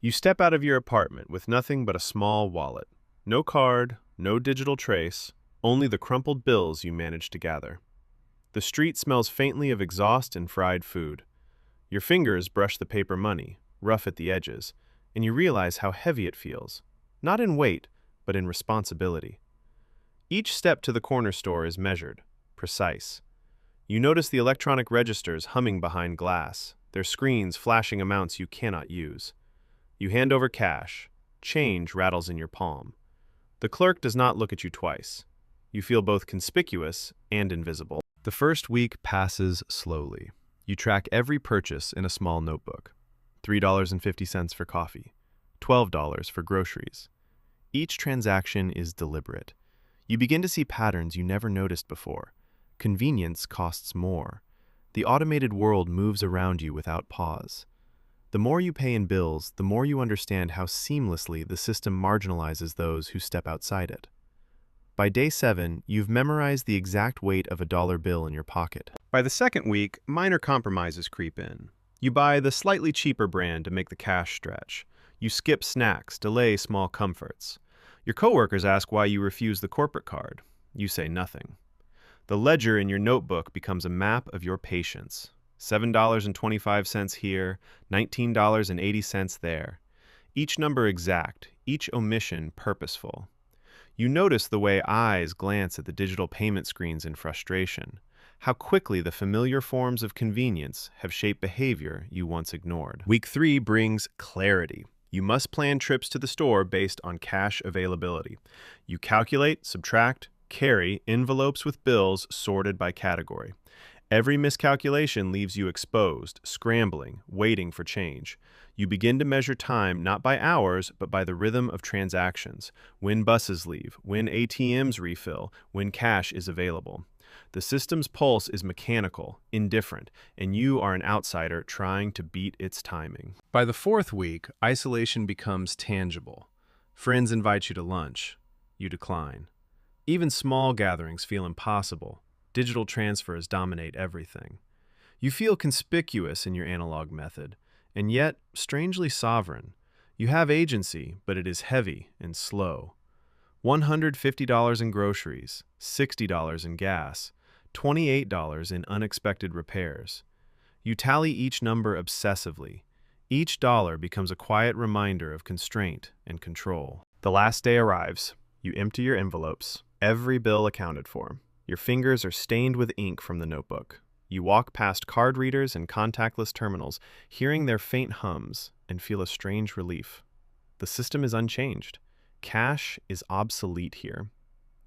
You step out of your apartment with nothing but a small wallet. No card, no digital trace, only the crumpled bills you managed to gather. The street smells faintly of exhaust and fried food. Your fingers brush the paper money, rough at the edges, and you realize how heavy it feels, not in weight, but in responsibility. Each step to the corner store is measured, precise. You notice the electronic registers humming behind glass, their screens flashing amounts you cannot use. You hand over cash. Change rattles in your palm. The clerk does not look at you twice. You feel both conspicuous and invisible. The first week passes slowly. You track every purchase in a small notebook. $3.50 for coffee, $12 for groceries. Each transaction is deliberate. You begin to see patterns you never noticed before. Convenience costs more. The automated world moves around you without pause. The more you pay in bills, the more you understand how seamlessly the system marginalizes those who step outside it. By day 7, you've memorized the exact weight of a dollar bill in your pocket. By the second week, minor compromises creep in. You buy the slightly cheaper brand to make the cash stretch. You skip snacks, delay small comforts. Your coworkers ask why you refuse the corporate card. You say nothing. The ledger in your notebook becomes a map of your patience. $7.25 here, $19.80 there. Each number exact, each omission purposeful. You notice the way eyes glance at the digital payment screens in frustration, how quickly the familiar forms of convenience have shaped behavior you once ignored. Week 3 brings clarity. You must plan trips to the store based on cash availability. You calculate, subtract, carry envelopes with bills sorted by category. Every miscalculation leaves you exposed, scrambling, waiting for change. You begin to measure time not by hours, but by the rhythm of transactions, when buses leave, when ATMs refill, when cash is available. The system's pulse is mechanical, indifferent, and you are an outsider trying to beat its timing. By the 4th week, isolation becomes tangible. Friends invite you to lunch. You decline. Even small gatherings feel impossible. Digital transfers dominate everything. You feel conspicuous in your analog method, and yet strangely sovereign. You have agency, but it is heavy and slow. $150 in groceries, $60 in gas, $28 in unexpected repairs. You tally each number obsessively. Each dollar becomes a quiet reminder of constraint and control. The last day arrives. You empty your envelopes, every bill accounted for. Your fingers are stained with ink from the notebook. You walk past card readers and contactless terminals, hearing their faint hums, and feel a strange relief. The system is unchanged. Cash is obsolete here.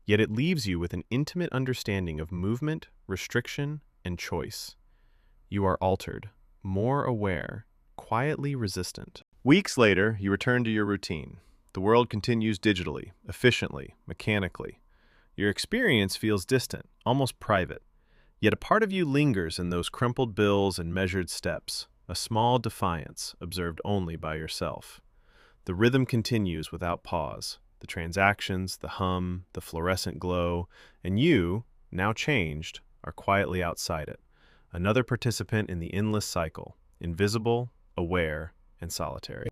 Yet it leaves you with an intimate understanding of movement, restriction, and choice. You are altered, more aware, quietly resistant. Weeks later, you return to your routine. The world continues digitally, efficiently, mechanically. Your experience feels distant, almost private. Yet a part of you lingers in those crumpled bills and measured steps, a small defiance observed only by yourself. The rhythm continues without pause. The transactions, the hum, the fluorescent glow, and you, now changed, are quietly outside it. Another participant in the endless cycle, invisible, aware, and solitary.